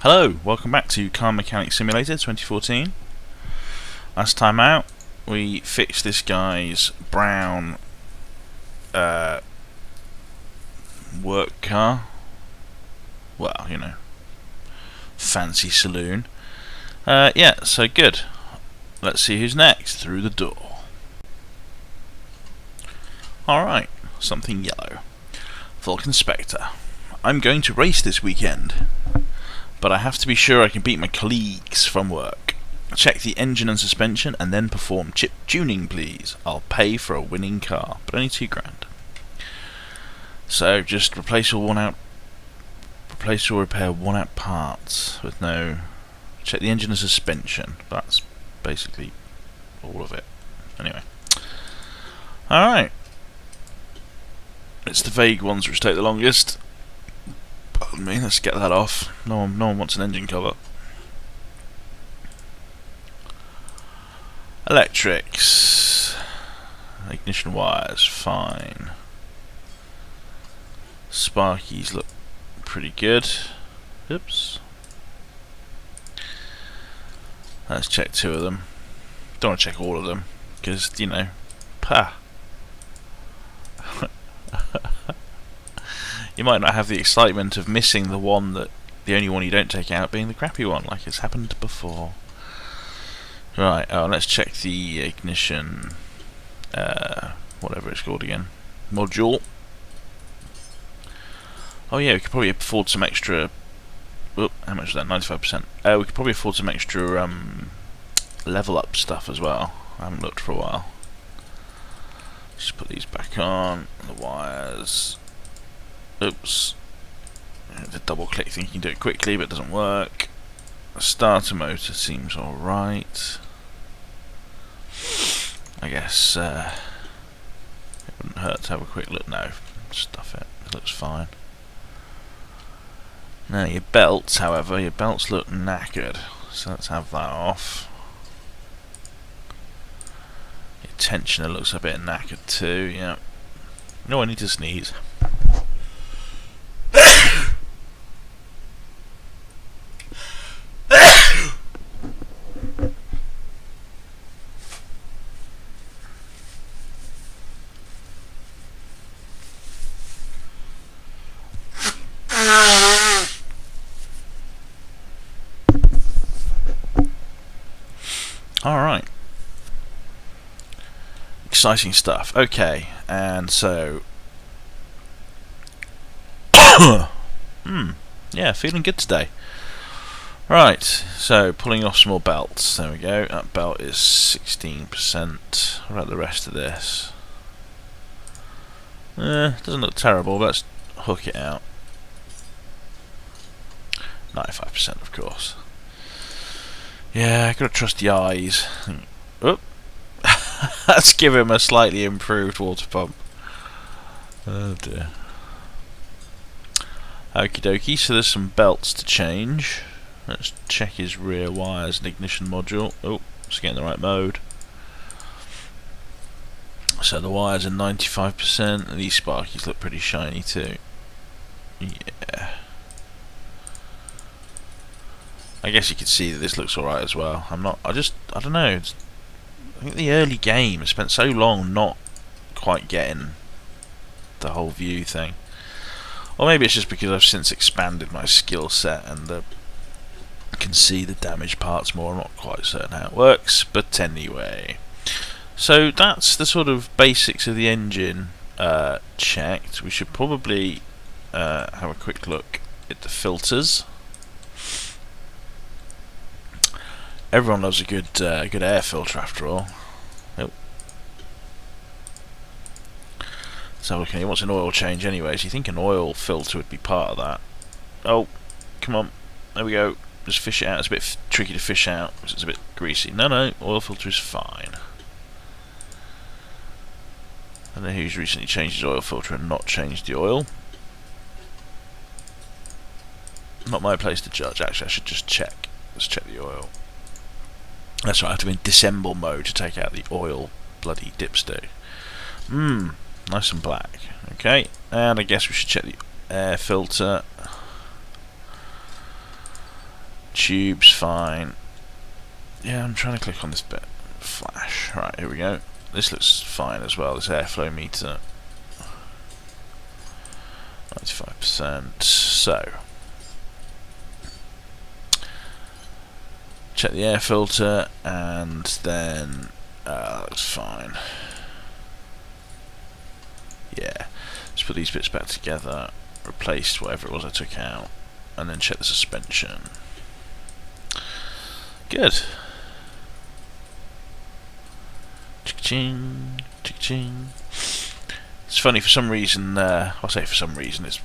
Hello, welcome back to Car Mechanic Simulator 2014. Last time out, we fixed this guy's brown work car. Well, you know, fancy saloon. Yeah, so good. Let's see who's next through the door. Alright, something yellow. Vulcan Spectre. I'm going to race this weekend, but I have to be sure I can beat my colleagues from work. Check the engine and suspension and then perform chip tuning, please. I'll pay for a winning car, but only £2 grand. So just replace or repair worn out parts with no. Check the engine and suspension. That's basically all of it. Anyway, all right. It's the vague ones which take the longest. Pardon me. Let's get that off. No one wants an engine cover. Electrics. Ignition wires, fine. Sparkies look pretty good. Oops. Let's check 2 of them. Don't want to check all of them, because, you know, you might not have the excitement of missing the only one you don't take out being the crappy one, like it's happened before. Right, let's check the ignition, whatever it's called again, module. Oh yeah, we could probably afford some extra. How much was that? 95%. We could probably afford some extra level up stuff as well. I haven't looked for a while. Just put these back on. The wires. Oops. The double click thing, you can do it quickly, but it doesn't work. The starter motor seems alright. I guess it wouldn't hurt to have a quick look. No, stuff it. It looks fine. Now your belts, however, your belts look knackered. So let's have that off. Your tensioner looks a bit knackered too. Yeah. No, I need to sneeze. Alright. Exciting stuff. Okay, and so yeah, feeling good today. Right, so pulling off some more belts. There we go. That belt is 16%. What about the rest of this? Doesn't look terrible, but let's hook it out. 95%, of course. Yeah, gotta trust the eyes. Oop. Let's give him a slightly improved water pump. Oh dear. Okie dokie, so there's some belts to change. Let's check his rear wires and ignition module. Oh, let's get in the right mode. So the wires are 95%, and these sparkies look pretty shiny too. Yeah. I guess you could see that this looks alright as well. I don't know. I think the early game, I spent so long not quite getting the whole view thing. Or maybe it's just because I've since expanded my skill set and I can see the damaged parts more. I'm not quite certain how it works, but anyway. So that's the sort of basics of the engine checked. We should probably have a quick look at the filters. Everyone loves a good air filter after all. Oh. So okay, what's an oil change anyways? You think an oil filter would be part of that? Oh, come on, there we go. Just fish it out. It's a bit tricky to fish out because it's a bit greasy. No, oil filter is fine. I don't know who's recently changed his oil filter and not changed the oil. Not my place to judge. Actually, I should just check. Let's check the oil. That's right, I have to be in disassemble mode to take out the oil bloody dipstick. Nice and black. Okay, Okay, and I guess we should check the air filter. Tube's fine. Yeah, I'm trying to click on this bit. Flash. Right, here we go. This looks fine as well, this airflow meter. 95%. So, check the air filter, and then that looks fine. Yeah, just put these bits back together, replace whatever it was I took out, and then check the suspension. Good. Ching, ching. It's funny, for some reason, I'll say for some reason, it's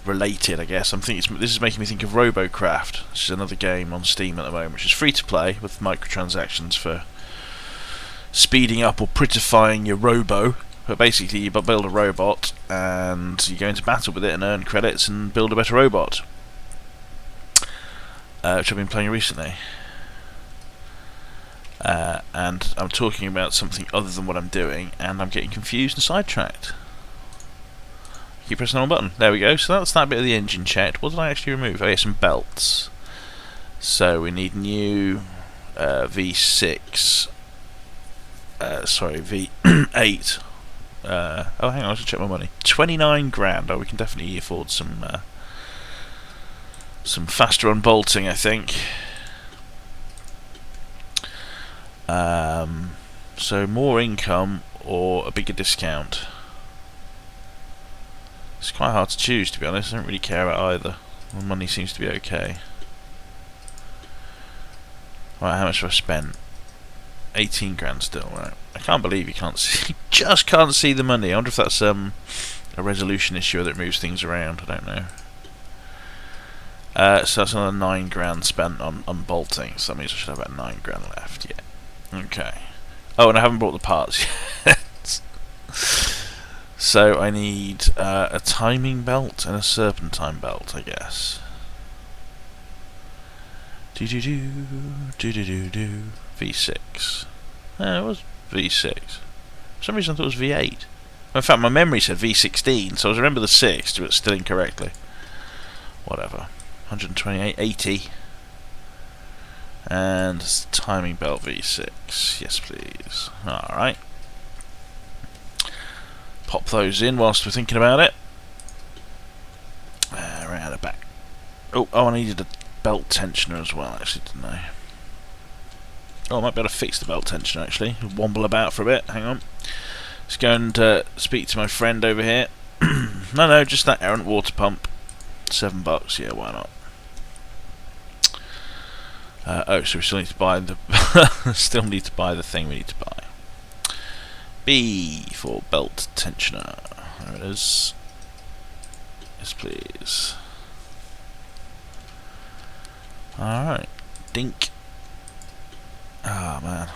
related, I guess. This is making me think of Robocraft, which is another game on Steam at the moment, which is free to play with microtransactions for speeding up or prettifying your robo. But basically, you build a robot and you go into battle with it and earn credits and build a better robot, which I've been playing recently. And I'm talking about something other than what I'm doing, and I'm getting confused and sidetracked. Keep pressing the wrong button. There we go. So that's that bit of the engine checked. What did I actually remove? Oh yeah, some belts. So we need new V6. Sorry, V8. Oh, hang on, I should check my money. 29 grand. Oh, we can definitely afford some faster unbolting, I think. So more income or a bigger discount. It's quite hard to choose, to be honest. I don't really care about either. My money seems to be okay. Right, how much have I spent? 18 grand still, right. I can't believe you can't see, just can't see the money. I wonder if that's a resolution issue that moves things around. I don't know. So that's another 9 grand spent on bolting, so that means I should have about 9 grand left, yeah. Okay. Oh, and I haven't bought the parts yet. So I need a timing belt and a serpentine belt, I guess. V6. It was V6. For some reason I thought it was V8. In fact, my memory said V16, so I remember the 6, but still incorrectly. Whatever. 128, 80. And timing belt V6. Yes, please. Alright. Pop those in whilst we're thinking about it. Right out the back. Oh, I needed a belt tensioner as well, actually, didn't I? Oh, I might be able to fix the belt tensioner, actually. Womble about for a bit. Hang on. Let's go and speak to my friend over here. No, just that errant water pump. $7. Yeah, why not? Oh, so we still need to buy the still need to buy the thing we need to buy. B for belt tensioner. There it is. Yes, please. Alright. Dink. Ah, man.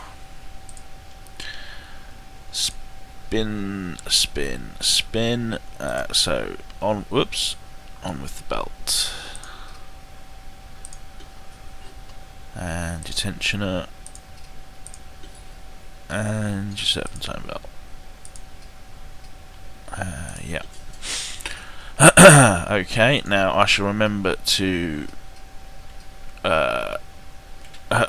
Spin, spin, spin. So, on, whoops. On with the belt. And your tensioner. And your serpentine belt. Yeah. Okay, now I shall remember to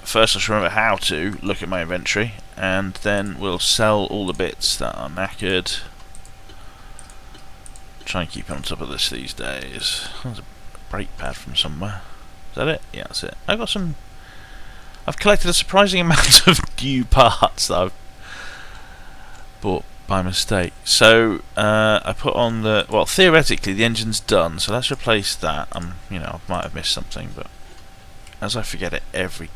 first I shall remember how to look at my inventory, and then we'll sell all the bits that are knackered. Try and keep on top of this these days. There's a brake pad from somewhere. Is that it? Yeah, that's it. I've collected a surprising amount of new parts that I've bought by mistake. So I put on the, well, theoretically the engine's done, so let's replace that. I might have missed something, but as I forget it every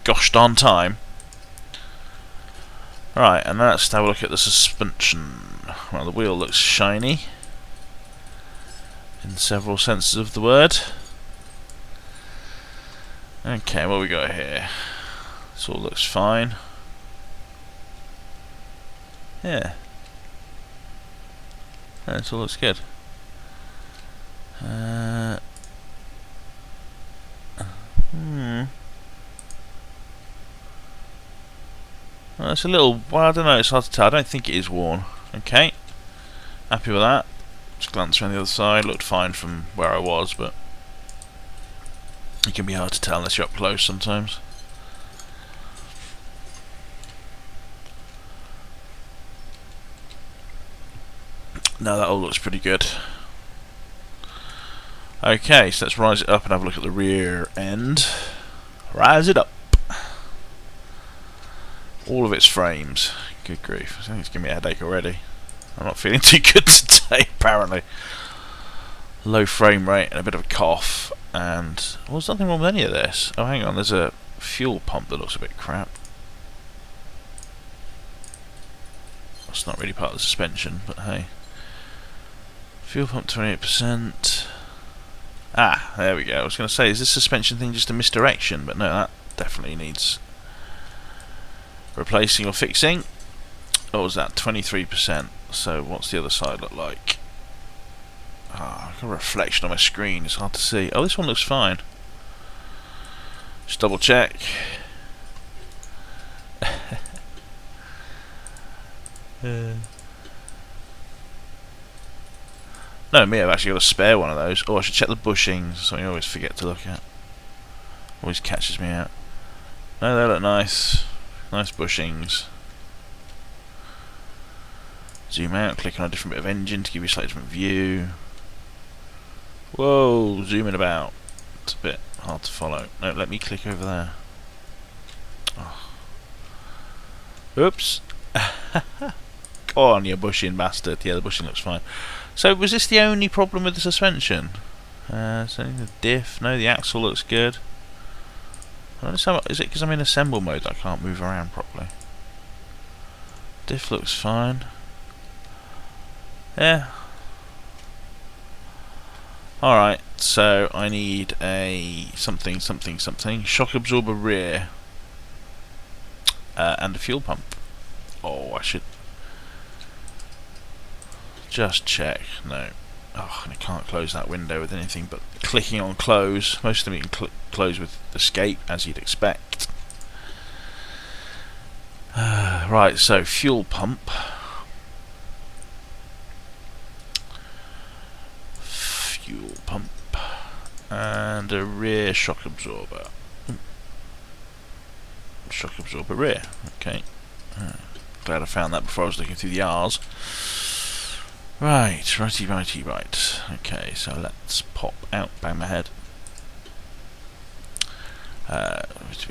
gosh darn time. Right, and now let's have a look at the suspension. Well, the wheel looks shiny in several senses of the word. Okay, what we got here? This all looks fine. Yeah. This all looks good. Well, it's a little, well, I don't know, it's hard to tell. I don't think it is worn. Okay. Happy with that. Just glance around the other side. Looked fine from where I was, but It can be hard to tell unless you're up close sometimes. No, that all looks pretty good. Okay, so let's rise it up and have a look at the rear end. Rise it up. All of its frames. Good grief. I think it's giving me a headache already. I'm not feeling too good today, apparently. Low frame rate and a bit of a cough. And, well, there's nothing wrong with any of this. Oh, hang on, there's a fuel pump that looks a bit crap. That's not really part of the suspension, but hey. Fuel pump 28%. Ah, there we go. I was going to say, is this suspension thing just a misdirection? But no, that definitely needs replacing or fixing. What was that? 23%. So what's the other side look like? Ah, I've got a reflection on my screen. It's hard to see. Oh, this one looks fine. Just double check. No, me, I've actually got a spare one of those. Oh, I should check the bushings. Something I always forget to look at. Always catches me out. No, they look nice. Nice bushings. Zoom out, click on a different bit of engine to give you a slightly different view. Whoa, zooming about. It's a bit hard to follow. No, let me click over there. Oh. Oops. Go on, you bushing bastard. Yeah, the bushing looks fine. So, was this the only problem with the suspension? So the diff? No, the axle looks good. I don't understand. Is it because I'm in assemble mode that I can't move around properly? Diff looks fine. Yeah. Alright, so I need a something shock absorber rear and a fuel pump. Oh, I should just check. No. Oh, and I can't close that window with anything but clicking on close. Most of them you can close with escape, as you'd expect. Right, so fuel pump. Fuel pump. And a rear shock absorber. Shock absorber rear. Okay. Glad I found that before I was looking through the R's. Right, right. Okay, so let's pop out, bang my head.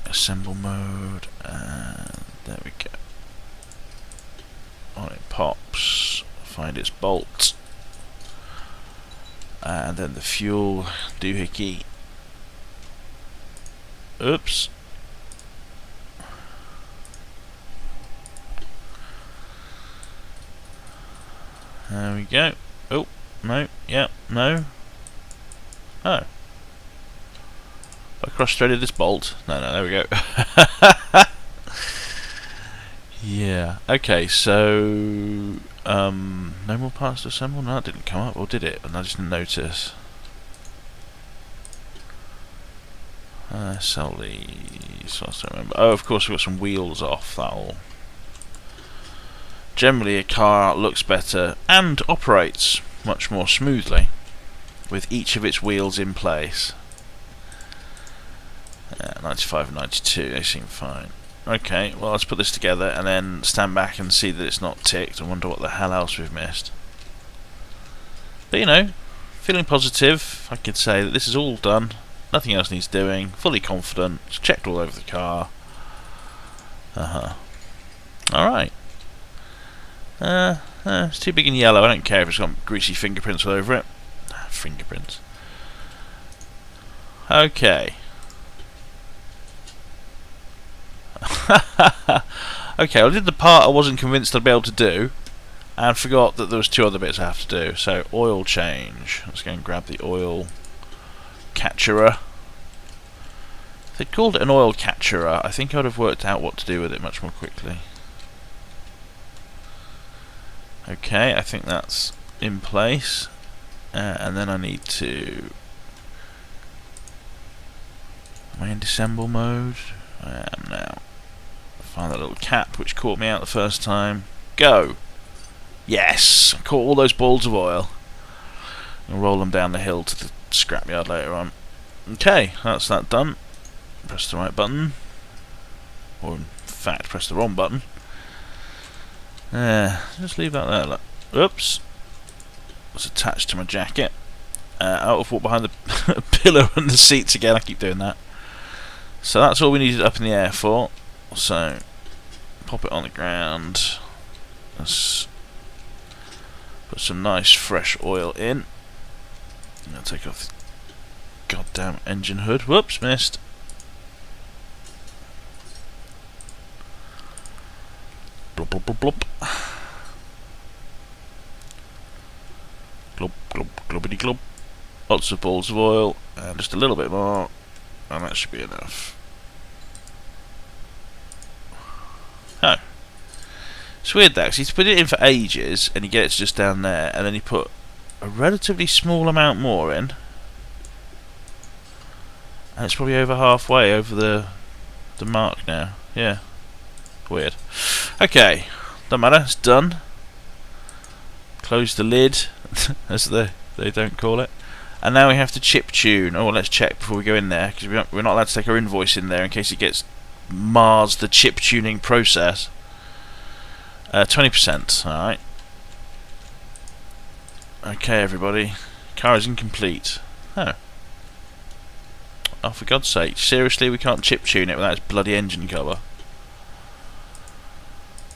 Assemble mode, and there we go. On it pops, find its bolt, and then the fuel doohickey. Oops. There we go. Oh, no, yeah, no. Oh. I cross-threaded this bolt. No, there we go. Yeah. Okay, so no more parts to assemble? No, that didn't come up, or did it? And I just didn't notice. Sell these. I don't remember. Oh, of course we've got some wheels off. That'll. Generally, a car looks better and operates much more smoothly with each of its wheels in place. 95 and 92, they seem fine. Okay, well, let's put this together and then stand back and see that it's not ticked and wonder what the hell else we've missed. But you know, feeling positive, I could say that this is all done, nothing else needs doing, fully confident, it's checked all over the car. Alright. It's too big and yellow. I don't care if it's got greasy fingerprints all over it. Fingerprints. Okay. Okay, I did the part I wasn't convinced I'd be able to do, and forgot that there was two other bits I have to do. So, oil change. Let's go and grab the oil catcherer. If they'd called it an oil catcherer, I think I'd have worked out what to do with it much more quickly. Okay, I think that's in place, and then I need to. Am I in disassemble mode? I am now. Find that little cap which caught me out the first time. Go! Yes! I caught all those balls of oil. And roll them down the hill to the scrapyard later on. Okay, that's that done. Press the right button, or in fact press the wrong button. Just leave that there. Look. Oops, it's attached to my jacket. Out of walk behind the pillow and the seats again. I keep doing that. So that's all we needed up in the air for. So pop it on the ground. Let's put some nice fresh oil in. I'll take off the goddamn engine hood. Whoops, missed. Blop blop blop blop. Glub glub glubbity glub. Lots of balls of oil and just a little bit more, and that should be enough. Oh, it's weird that, 'cause you put it in for ages and you get it just down there, and then you put a relatively small amount more in, and it's probably over halfway over the mark now. Yeah, weird. Okay, don't matter, it's done. Close the lid, as they don't call it. And now we have to chip tune. Oh, let's check before we go in there, because we're not allowed to take our invoice in there in case it mars the chip tuning process. 20%, alright. Okay, everybody. Car is incomplete. Oh. Oh, for God's sake. Seriously, we can't chip tune it without its bloody engine cover.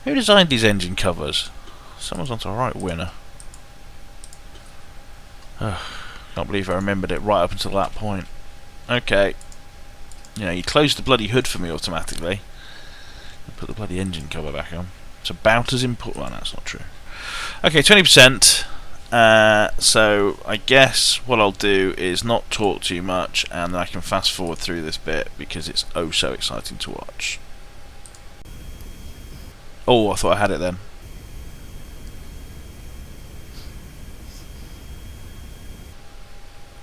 Who designed these engine covers? Someone's onto a right winner. Can't believe I remembered it right up until that point. Okay. You know, you closed the bloody hood for me automatically. Put the bloody engine cover back on. It's about as important. Well, that's not true. Okay, 20%. So I guess what I'll do is not talk too much, and then I can fast forward through this bit because it's oh so exciting to watch. Oh, I thought I had it then.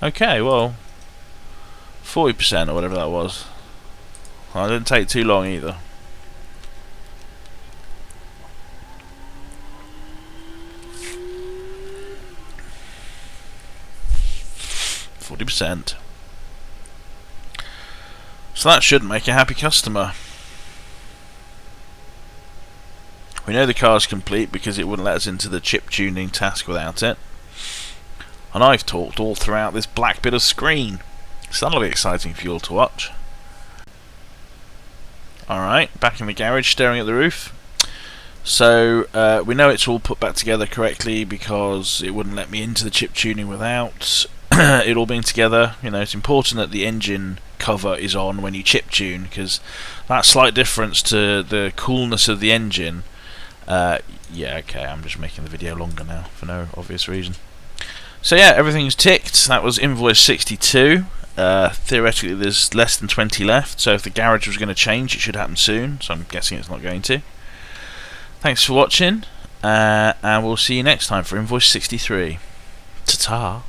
Okay, well, 40% or whatever that was. Well, it didn't take too long either. %. So that should make a happy customer. We know the car's complete because it wouldn't let us into the chip tuning task without it. And I've talked all throughout this black bit of screen. So that'll be exciting for you all to watch. Alright, back in the garage staring at the roof. So we know it's all put back together correctly because it wouldn't let me into the chip tuning without it all being together. You know, it's important that the engine cover is on when you chip tune, because that slight difference to the coolness of the engine. Yeah, okay, I'm just making the video longer now for no obvious reason. So yeah, everything's ticked. That was invoice 62. Theoretically there's less than 20 left, so if the garage was going to change it should happen soon, so I'm guessing it's not going to. Thanks for watching, and we'll see you next time for invoice 63. Ta-ta.